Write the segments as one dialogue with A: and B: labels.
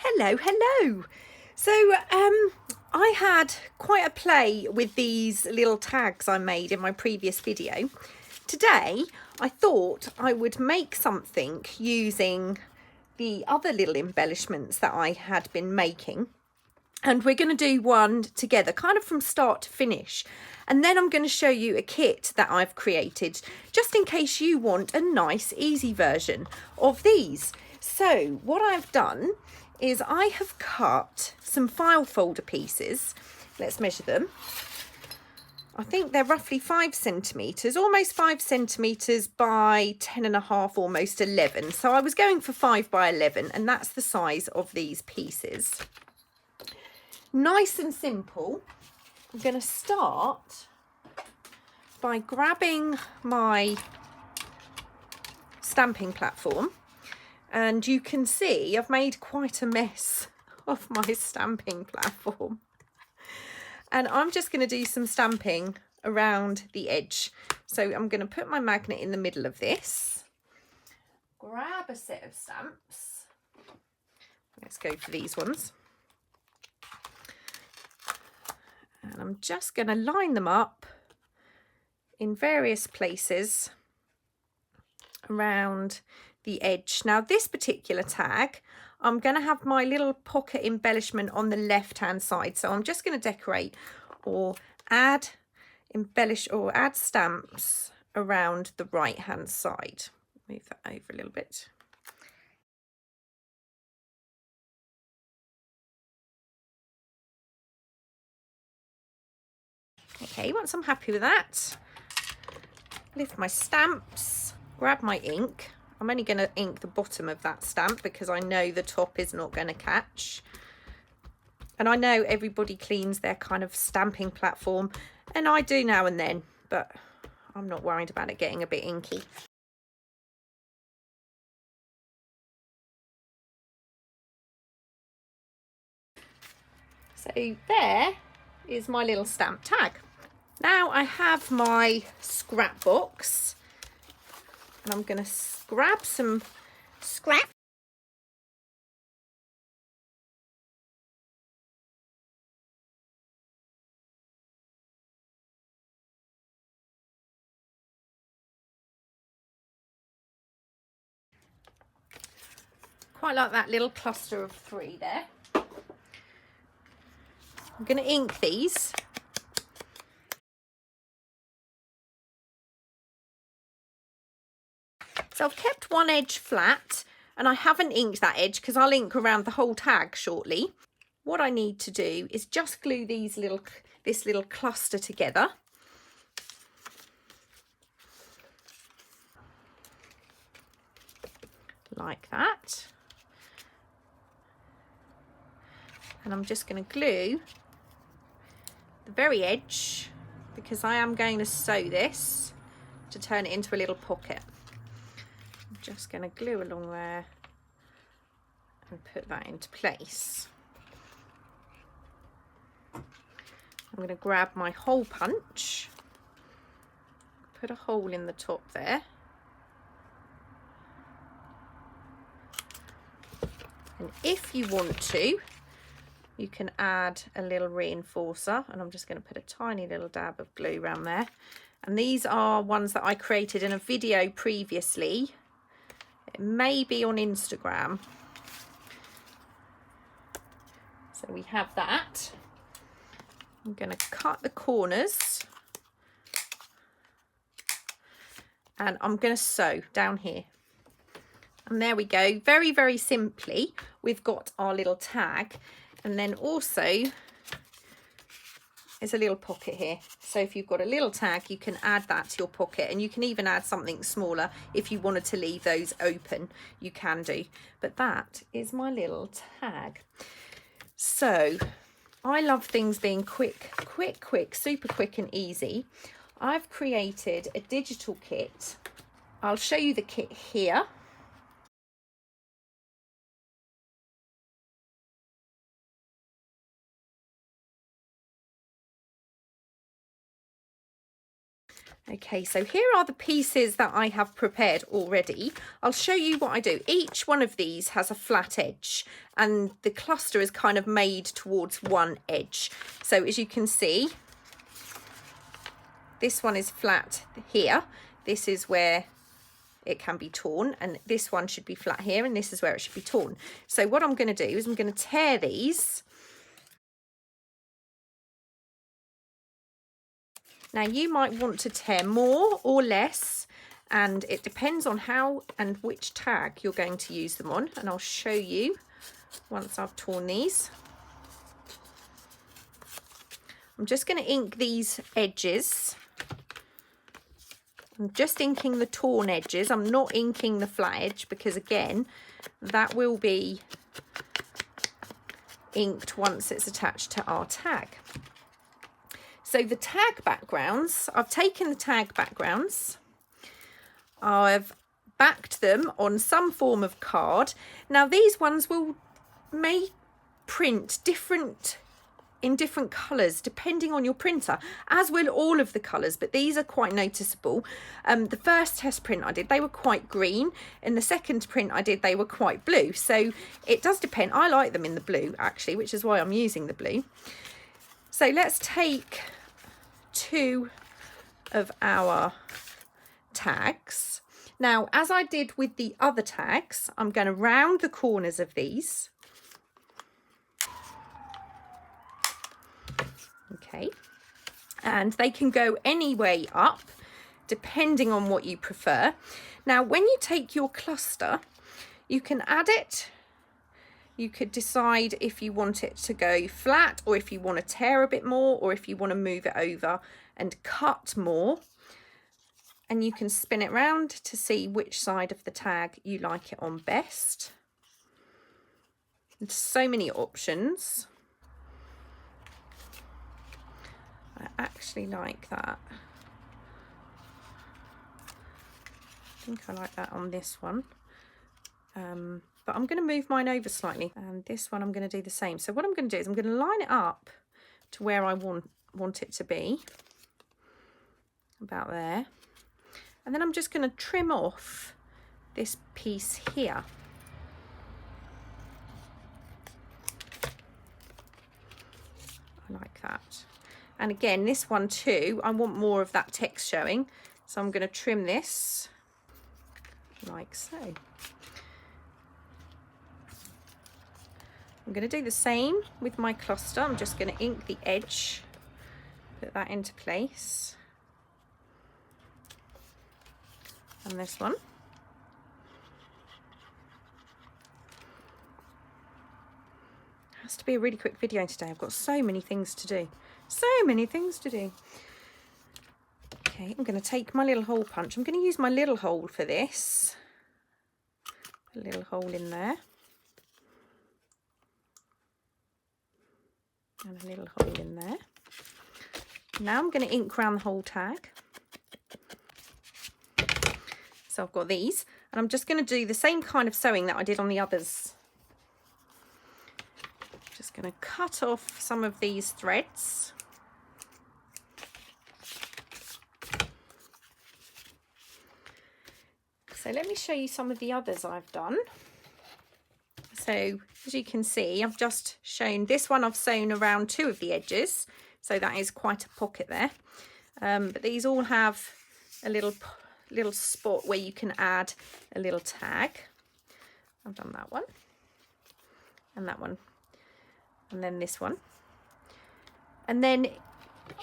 A: Hello. So I had quite a play with these little tags I made in my previous video. Today I thought I would make something using the other little embellishments that I had been making, and we're going to do one together, kind of from start to finish. And then I'm going to show you a kit that I've created just in case you want a nice easy version of these. So what I've done is I have cut some file folder pieces. Let's measure them. I think they're roughly 5 centimetres, almost 5 centimetres by 10.5, almost 11. So I was going for 5 by 11, and that's the size of these pieces. Nice and simple. I'm going to start by grabbing my stamping platform, and you can see I've made quite a mess of my stamping platform, and I'm just going to do some stamping around the edge. So I'm going to put my magnet in the middle of this, grab a set of stamps. Let's go for these ones. And I'm just going to line them up in various places around the edge. Now this particular tag, I'm going to have my little pocket embellishment on the left hand side. So I'm just going to decorate or add stamps around the right hand side. Move that over a little bit. Okay, once I'm happy with that, lift my stamps, grab my ink. I'm only going to ink the bottom of that stamp because I know the top is not going to catch. And I know everybody cleans their kind of stamping platform, and I do now and then, but I'm not worried about it getting a bit inky. So there is my little stamp tag. Now I have my scrap box, and I'm going to grab some scrap. Quite like that little cluster of 3 there. I'm going to ink these. So I've kept one edge flat, and I haven't inked that edge because I'll ink around the whole tag shortly. What I need to do is just glue this little cluster together. Like that. And I'm just going to glue the very edge because I am going to sew this to turn it into a little pocket. I'm just going to glue along there and put that into place. I'm going to grab my hole punch, put a hole in the top there, and if you want to, you can add a little reinforcer, and I'm just going to put a tiny little dab of glue around there. And these are ones that I created in a video previously. It may be on Instagram. So we have that. I'm going to cut the corners, and I'm going to sew down here. And there we go. Very, very simply, we've got our little tag. And then also, there's a little pocket here. So if you've got a little tag, you can add that to your pocket, and you can even add something smaller if you wanted to leave those open, you can do. But that is my little tag. So I love things being quick, super quick and easy. I've created a digital kit. I'll show you the kit here. Okay, so here are the pieces that I have prepared already. I'll show you what I do. Each one of these has a flat edge and the cluster is kind of made towards one edge. So as you can see, this one is flat here. This is where it can be torn, and this one should be flat here, and this is where it should be torn. So what I'm going to do is I'm going to tear these. Now you might want to tear more or less, and it depends on how and which tag you're going to use them on, and I'll show you once I've torn these. I'm just going to ink these edges. I'm just inking the torn edges. I'm not inking the flat edge because again, that will be inked once it's attached to our tag. So the tag backgrounds, I've taken the tag backgrounds, I've backed them on some form of card. Now these ones may print in different colours depending on your printer, as will all of the colours, but these are quite noticeable. The first test print I did, they were quite green, and the second print I did, they were quite blue. So it does depend. I like them in the blue actually, which is why I'm using the blue. So let's take 2 of our tags. Now, as I did with the other tags, I'm going to round the corners of these. Okay, and they can go any way up depending on what you prefer. Now, when you take your cluster, you can add it. You could decide if you want it to go flat, or if you want to tear a bit more, or if you want to move it over and cut more. And you can spin it round to see which side of the tag you like it on best. There's so many options. I actually like that. I think I like that on this one. But I'm going to move mine over slightly, and this one I'm going to do the same. So what I'm going to do is I'm going to line it up to where I want it to be, about there, and then I'm just going to trim off this piece here. I like that. And again, this one too, I want more of that text showing, so I'm going to trim this like so. I'm going to do the same with my cluster. I'm just going to ink the edge, put that into place. And this one. It has to be a really quick video today. I've got so many things to do. So many things to do. Okay, I'm going to take my little hole punch. I'm going to use my little hole for this. A little hole in there. And a little hole in there. Now I'm going to ink around the whole tag. So I've got these, and I'm just going to do the same kind of sewing that I did on the others. Just going to cut off some of these threads. So let me show you some of the others I've done. So as you can see, I've just shown this one. I've sewn around 2 of the edges, so that is quite a pocket there. But these all have a little spot where you can add a little tag. I've done that one, and that one, and then this one. And then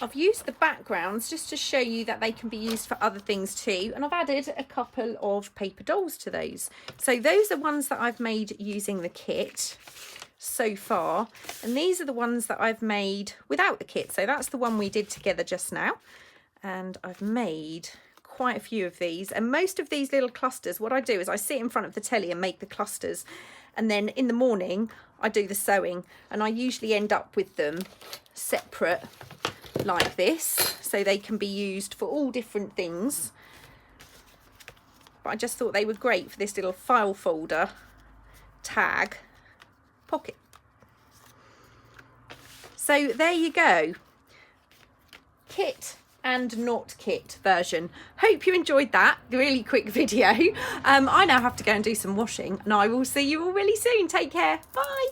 A: I've used the backgrounds just to show you that they can be used for other things too, and I've added a couple of paper dolls to those. So those are ones that I've made using the kit so far, and these are the ones that I've made without the kit. So that's the one we did together just now, and I've made quite a few of these. And most of these little clusters, what I do is I sit in front of the telly and make the clusters, and then in the morning I do the sewing, and I usually end up with them separate like this, so they can be used for all different things. But I just thought they were great for this little file folder tag pocket. So there you go. Kit and not kit version. Hope you enjoyed that really quick video. I now have to go and do some washing, and I will see you all really soon. Take care. Bye.